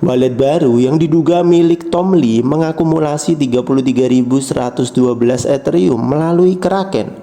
Wallet baru yang diduga milik Tom Lee mengakumulasi 33.112 Ethereum melalui Kraken.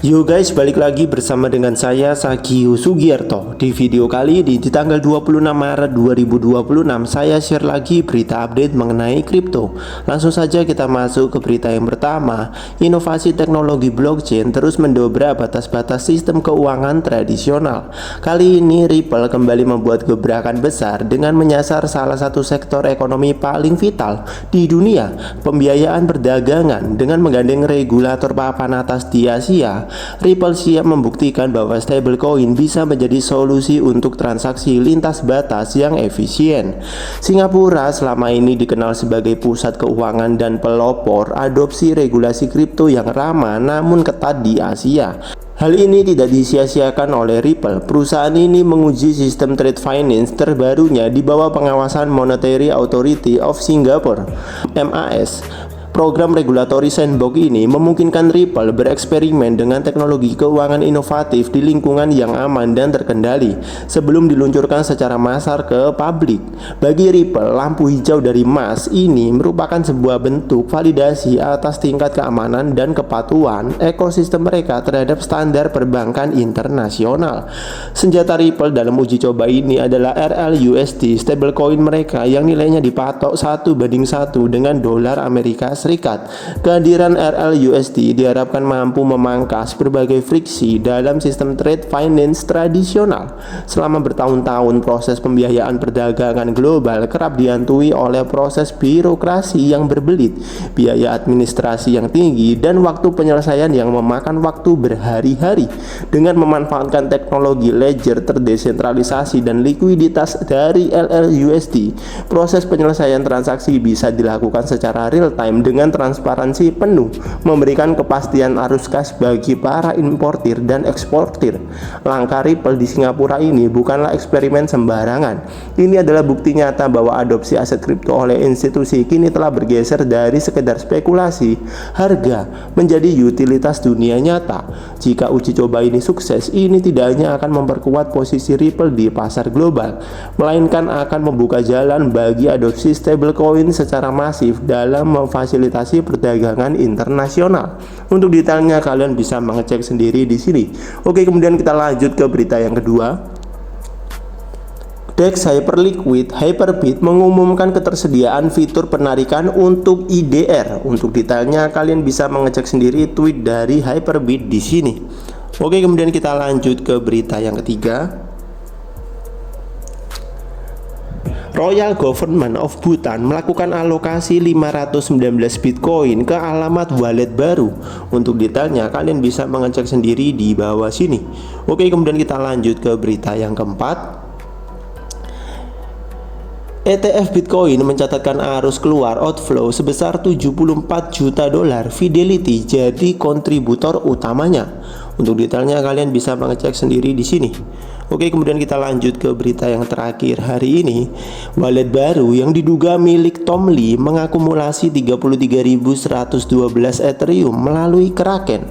Yo guys, balik lagi bersama dengan saya Sagio Sugiyarto. Di video kali ini di tanggal 26 Maret 2026 saya share lagi berita update mengenai kripto. Langsung saja kita masuk ke berita yang pertama. Inovasi teknologi blockchain terus mendobrak batas-batas sistem keuangan tradisional. Kali ini Ripple kembali membuat gebrakan besar dengan menyasar salah satu sektor ekonomi paling vital di dunia, pembiayaan perdagangan. Dengan menggandeng regulator papan atas di Asia, Ripple siap membuktikan bahwa stablecoin bisa menjadi solusi untuk transaksi lintas batas yang efisien. Singapura selama ini dikenal sebagai pusat keuangan dan pelopor adopsi regulasi kripto yang ramah namun ketat di Asia. Hal ini tidak disia-siakan oleh Ripple. Perusahaan ini menguji sistem trade finance terbarunya di bawah pengawasan Monetary Authority of Singapore (MAS). Program regulatori sandbox ini memungkinkan Ripple bereksperimen dengan teknologi keuangan inovatif di lingkungan yang aman dan terkendali sebelum diluncurkan secara massal ke publik. Bagi Ripple, lampu hijau dari MAS ini merupakan sebuah bentuk validasi atas tingkat keamanan dan kepatuhan ekosistem mereka terhadap standar perbankan internasional. Senjata Ripple dalam uji coba ini adalah RLUSD, stablecoin mereka yang nilainya dipatok 1:1 dengan dolar Amerika Serikat. Kehadiran RLUSD diharapkan mampu memangkas berbagai friksi dalam sistem trade finance tradisional. Selama bertahun-tahun, proses pembiayaan perdagangan global kerap dihantui oleh proses birokrasi yang berbelit, biaya administrasi yang tinggi, dan waktu penyelesaian yang memakan waktu berhari-hari. Dengan memanfaatkan teknologi ledger terdesentralisasi dan likuiditas dari RLUSD, proses penyelesaian transaksi bisa dilakukan secara real-time dengan transparansi penuh, memberikan kepastian arus kas bagi para importir dan eksportir. Langkah Ripple di Singapura ini bukanlah eksperimen sembarangan. Ini adalah bukti nyata bahwa adopsi aset kripto oleh institusi kini telah bergeser dari sekedar spekulasi harga menjadi utilitas dunia nyata. Jika uji coba ini sukses, ini tidak hanya akan memperkuat posisi Ripple di pasar global, melainkan akan membuka jalan bagi adopsi stablecoin secara masif dalam memfasilitasi perdagangan internasional. Untuk detailnya kalian bisa mengecek sendiri di sini. Oke, kemudian kita lanjut ke berita yang kedua. DEX Hyperliquid Hyperbit mengumumkan ketersediaan fitur penarikan untuk IDR. Untuk detailnya kalian bisa mengecek sendiri tweet dari Hyperbit di sini. Oke, kemudian kita lanjut ke berita yang ketiga. Royal Government of Bhutan melakukan alokasi 519 Bitcoin ke alamat wallet baru. Untuk detailnya kalian bisa mengecek sendiri di bawah sini. Oke, kemudian kita lanjut ke berita yang keempat. ETF Bitcoin mencatatkan arus keluar outflow sebesar 74 juta dolar. Fidelity jadi kontributor utamanya. Untuk detailnya kalian bisa mengecek sendiri di sini. Oke, kemudian kita lanjut ke berita yang terakhir hari ini. Wallet baru yang diduga milik Tom Lee mengakumulasi 33.112 Ethereum melalui Kraken.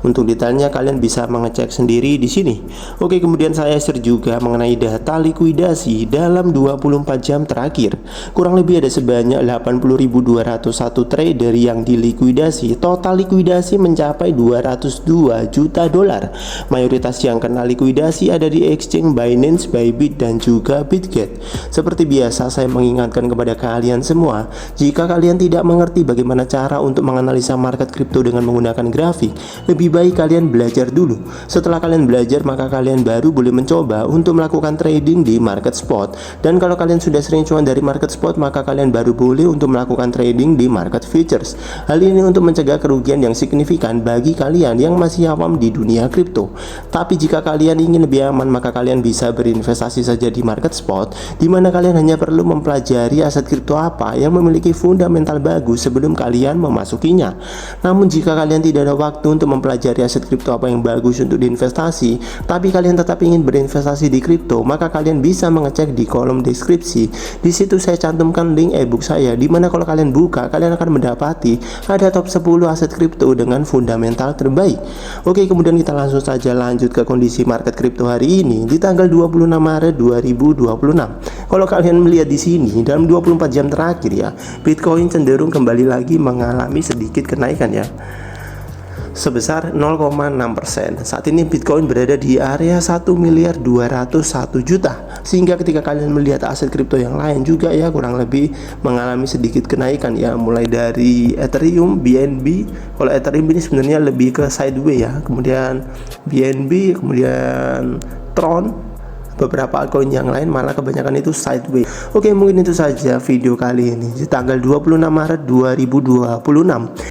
Untuk detailnya kalian bisa mengecek sendiri di sini. Oke, kemudian saya share juga mengenai data likuidasi dalam 24 jam terakhir. Kurang lebih ada sebanyak 80.201 trader yang dilikuidasi. Total likuidasi mencapai 202 juta dolar. Mayoritas yang kena likuidasi ada di exchange Binance, Bybit, dan juga Bitget. Seperti biasa, saya mengingatkan kepada kalian semua, jika kalian tidak mengerti bagaimana cara untuk menganalisa market kripto dengan menggunakan grafik, lebih baik kalian belajar dulu. Setelah kalian belajar, maka kalian baru boleh mencoba untuk melakukan trading di market spot. Dan kalau kalian sudah sering cuan dari market spot, maka kalian baru boleh untuk melakukan trading di market futures. Hal ini untuk mencegah kerugian yang signifikan bagi kalian yang masih awam di dunia kripto. Tapi jika kalian ingin lebih aman, maka kalian bisa berinvestasi saja di market spot, di mana kalian hanya perlu mempelajari aset kripto apa yang memiliki fundamental bagus sebelum kalian memasukinya. Namun jika kalian tidak ada waktu untuk mempelajari aset kripto apa yang bagus untuk diinvestasi, tapi kalian tetap ingin berinvestasi di kripto, maka kalian bisa mengecek di kolom deskripsi. Di situ saya cantumkan link ebook saya, di mana kalau kalian buka, kalian akan mendapati ada top 10 aset kripto dengan fundamental terbaik. Oke, kemudian kita langsung saja lanjut ke kondisi market kripto hari ini. ini di tanggal 26 Maret 2026. Kalau kalian melihat di sini dalam 24 jam terakhir ya, Bitcoin cenderung kembali lagi mengalami sedikit kenaikan ya, sebesar 0,6%. Saat ini Bitcoin berada di area 1.201.000.000. Sehingga ketika kalian melihat aset kripto yang lain juga ya kurang lebih mengalami sedikit kenaikan ya, mulai dari Ethereum, BNB. Kalau Ethereum ini sebenarnya lebih ke sideways ya, kemudian BNB, kemudian Tron, beberapa altcoin yang lain malah kebanyakan itu sideways. Oke, mungkin itu saja video kali ini di tanggal 26 Maret 2026.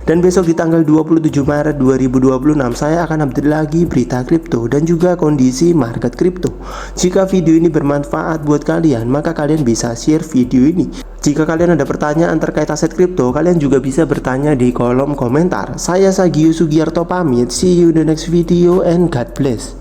Dan besok di tanggal 27 Maret 2026 saya akan update lagi berita kripto dan juga kondisi market kripto. Jika video ini bermanfaat buat kalian, maka kalian bisa share video ini. Jika kalian ada pertanyaan terkait aset kripto, kalian juga bisa bertanya di kolom komentar. Saya Sagio Sugiarto pamit. See you in the next video and God bless.